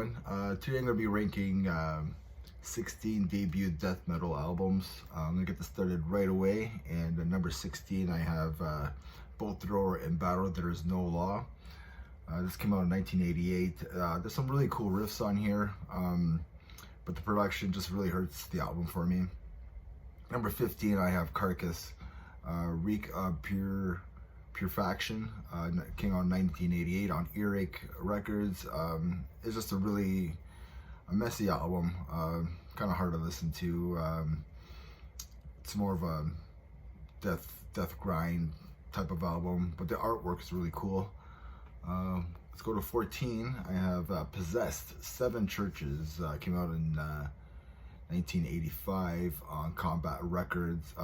everyone. Today I'm going to be ranking 16 debut death metal albums. I'm going to get this started right away. And number 16 I have Bolt Thrower and Battle There Is No Law. This came out in 1988. There's some really cool riffs on here, but the production just really hurts the album for me. Number 15 I have Carcass, Reek of Putrefaction, came out in 1988 on Earache Records. It's just a messy album, kind of hard to listen to. It's more of a death grind type of album, but the artwork is really cool. Let's go to 14. I have Possessed, Seven Churches, came out in 1985 on Combat Records.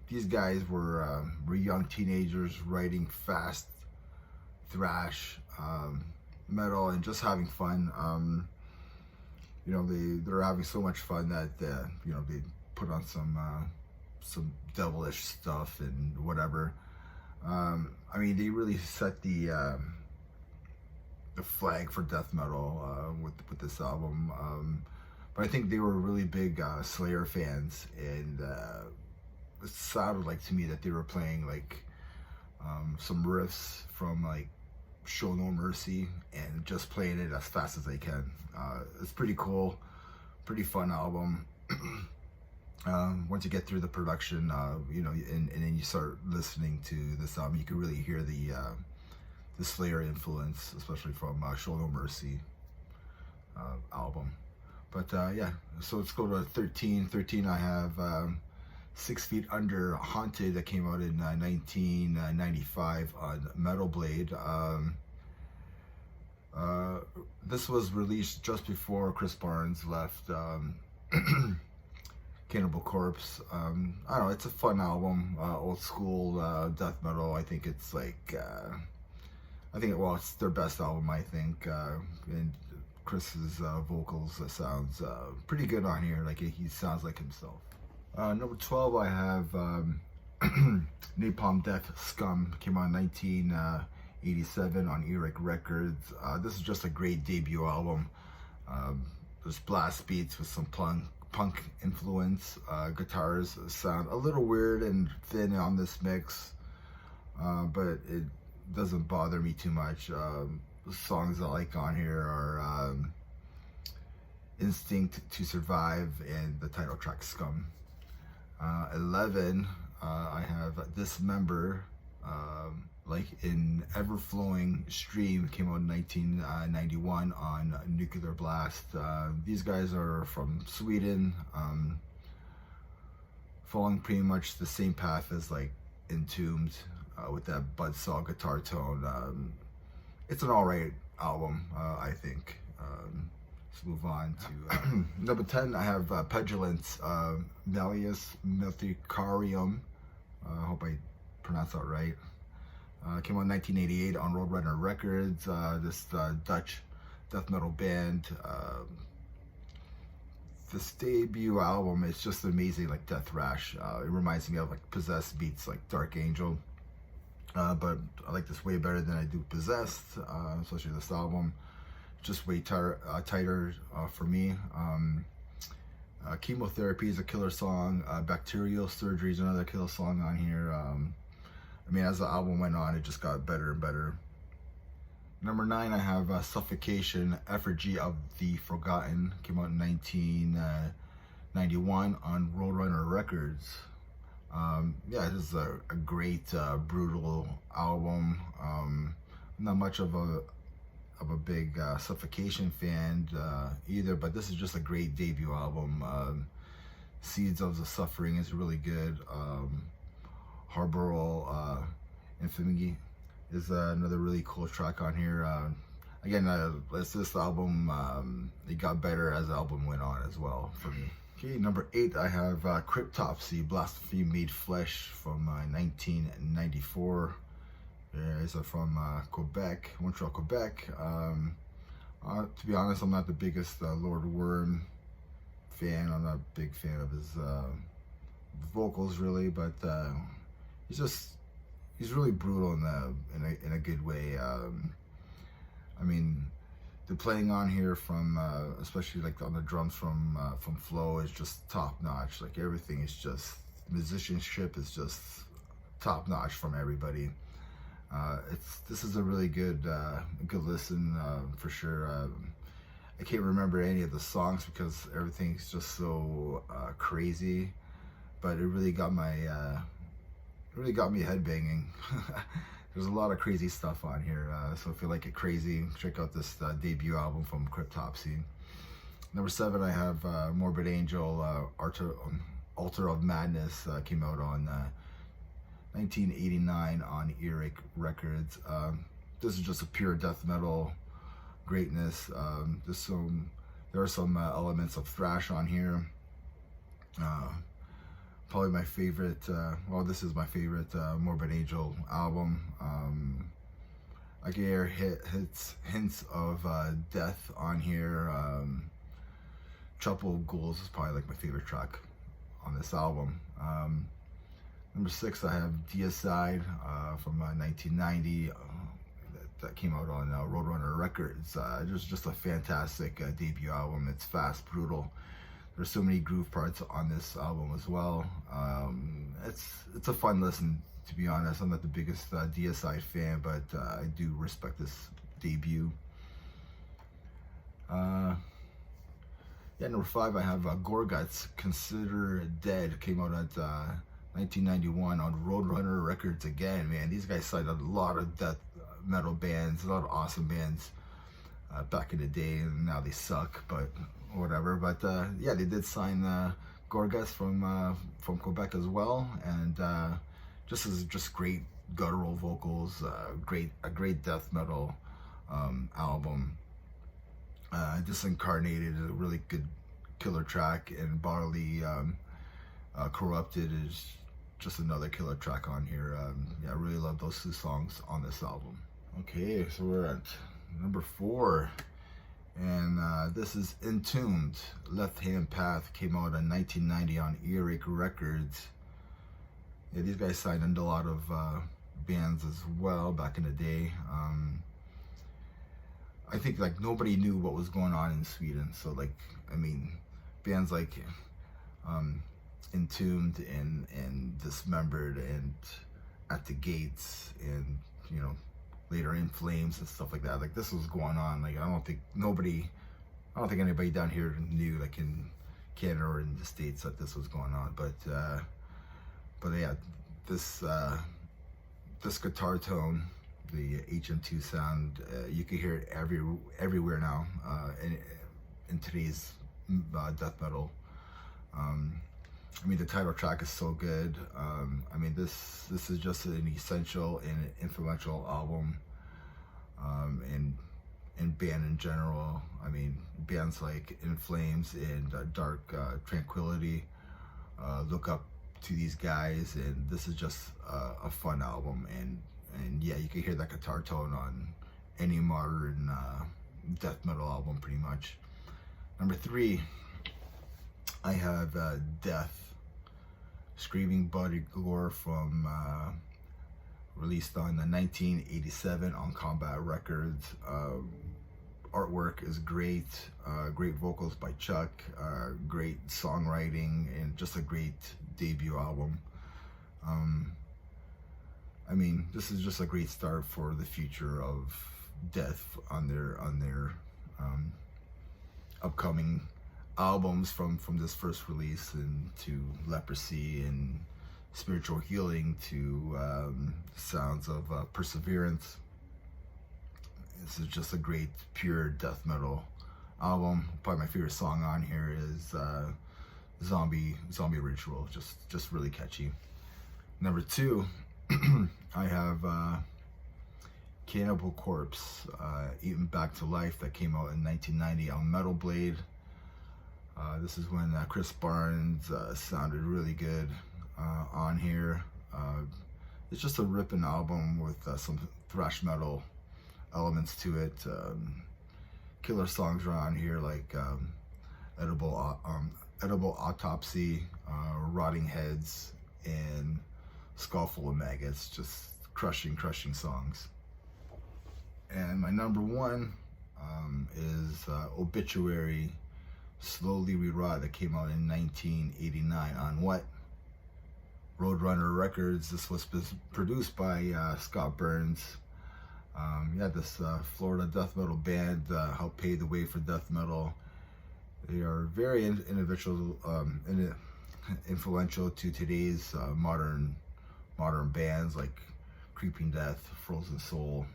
These guys were young teenagers writing fast thrash metal and just having fun. They're having so much fun that they put on some devilish stuff and whatever. I mean, they really set the flag for death metal with this album. But I think they were really big Slayer fans, and it sounded like to me that they were playing like some riffs from like Show No Mercy and just playing it as fast as they can. It's pretty cool, pretty fun album. Once you get through the production, and then you start listening to this album, you can really hear the Slayer influence, especially from Show No Mercy album. But yeah, so let's go to 13. 13, I have 6 Feet Under Haunted, that came out in 1995 on Metal Blade. This was released just before Chris Barnes left Cannibal Corpse. I don't know, it's a fun album, old school death metal. I think it's like, it's their best album, I think. And Chris's vocals sounds pretty good on here. Like, he sounds like himself. Number 12, I have Napalm Death, Scum, came out in 1987 on Earache Records. This is just a great debut album. There's blast beats with some punk influence. Guitars sound a little weird and thin on this mix, but it doesn't bother me too much. The songs I like on here are Instinct to Survive and the title track Scum. 11, I have Dismember, like in Ever-Flowing Stream, came out in 1991 on Nuclear Blast. These guys are from Sweden, following pretty much the same path as like Entombed, with that buzzsaw guitar tone. It's an alright album, I think. Let's move on to number 10. I have Petulance, Malleus Nothingcarium. I hope I pronounced that right. Came out in 1988 on Roadrunner Records. This Dutch death metal band. This debut album is just amazing, like death thrash. It reminds me of like Possessed beats like Dark Angel. But I like this way better than I do Possessed, especially this album. Just way tighter for me. Chemotherapy is a killer song. Bacterial Surgery is another killer song on here. I mean, as the album went on, it just got better and better. Number 9, I have Suffocation, Effigy of the Forgotten. Came out in 1991 on Roadrunner Records. Yeah, this is a great brutal album. Not much of a big Suffocation fan either, but this is just a great debut album. Seeds of the Suffering is really good. Harboral Infamy is another really cool track on here. Again, this album, it got better as the album went on as well for me. Okay, number 8, I have Cryptopsy, Blasphemy Made Flesh from 1994. These are from Quebec, Montreal, Quebec. To be honest, I'm not the biggest Lord Worm fan. I'm not a big fan of his vocals really, but he's really brutal in a good way. I mean, the playing on here from especially like on the drums from Flo is just top notch. Like everything is just, musicianship is just top notch from everybody. This is a really good good listen for sure. I can't remember any of the songs because everything's just so crazy, but it really got my headbanging. There's a lot of crazy stuff on here, so if you like it crazy, check out this debut album from Cryptopsy. Number 7, I have Morbid Angel, Altar of Madness, came out on 1989 on Earache Records. This is just a pure death metal greatness. There are some elements of thrash on here. Probably my favorite, well, this is my favorite Morbid Angel album. I can hear hints of death on here. Trouble Ghouls is probably like my favorite track on this album. Number 6, I have DSi from 1990. That came out on Roadrunner Records. Just a fantastic debut album. It's fast, brutal. There's so many groove parts on this album as well. It's a fun listen, to be honest. I'm not the biggest DSi fan, but I do respect this debut. Yeah, number 5, I have Gore, Consider Dead. Came out at 1991 on Roadrunner Records again. Man, these guys signed a lot of death metal bands, a lot of awesome bands back in the day, and now they suck, but whatever. But yeah, they did sign Gore from Quebec as well, and just great guttural vocals, a great death metal album. Just incarnated a really good killer track, and Bodily Corrupted is just another killer track on here. Yeah, I really love those 2 songs on this album. Okay, so we're at number 4, and this is Entombed, Left Hand Path. Came out in 1990 on Earache Records. Yeah, these guys signed into a lot of bands as well back in the day. I think like nobody knew what was going on in Sweden, so like, I mean, bands like Entombed and Dismembered and At the Gates, and you know, later In Flames and stuff like that. Like, this was going on. Like, I don't think anybody down here knew, like in Canada or in the States, that this was going on. But yeah, this guitar tone, the HM2 sound, you can hear it everywhere now in today's death metal. I mean, the title track is so good. I mean, this is just an essential and influential album, and band in general. I mean, bands like In Flames and Dark Tranquility look up to these guys, and this is just a fun album. And yeah, you can hear that guitar tone on any modern death metal album, pretty much. Number 3, I have Death, Screaming Bloody Gore from released on 1987 on Combat Records. Artwork is great, great vocals by Chuck, great songwriting, and just a great debut album. I mean, this is just a great start for the future of Death on their upcoming albums from this first release, and to Leprosy and Spiritual Healing, to sounds of Perseverance. This is just a great pure death metal album. Probably my favorite song on here is Zombie Ritual. Just really catchy. Number 2, I have Cannibal Corpse, Eaten Back to Life, that came out in 1990 on Metal Blade. This is when Chris Barnes sounded really good on here. It's just a ripping album with some thrash metal elements to it. Killer songs around here like Edible Autopsy, Rotting Heads, and Skull Full of Maggots. Just crushing songs. And my number 1 is Obituary, Slowly Rerot, that came out in 1989 on what? Roadrunner Records. This was produced by Scott Burns. Yeah, this Florida death metal band helped pave the way for death metal. They are very influential to today's modern bands like Creeping Death, Frozen Soul,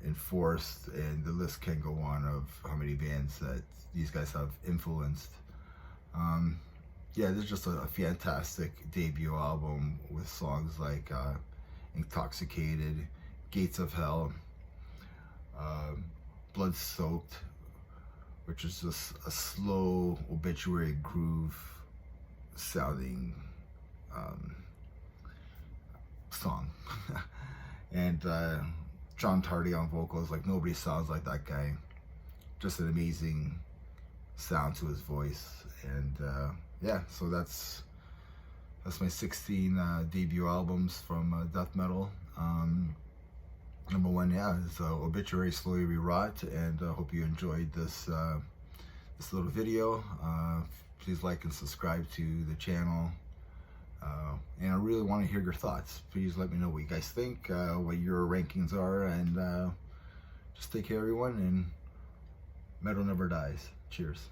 Enforced, and the list can go on of how many bands that these guys have influenced. Yeah, this is just a fantastic debut album with songs like Intoxicated, Gates of Hell, Blood Soaked, which is just a slow obituary groove sounding song. And John Tardy on vocals, like nobody sounds like that guy. Just an amazing sound to his voice. And yeah, so that's my 16 debut albums from death metal. Number one, yeah, is Obituary, Slowly Rerot, and hope you enjoyed this little video. Please like and subscribe to the channel. And I really want to hear your thoughts. Please let me know what you guys think, what your rankings are, and just take care, everyone, and metal never dies. Cheers.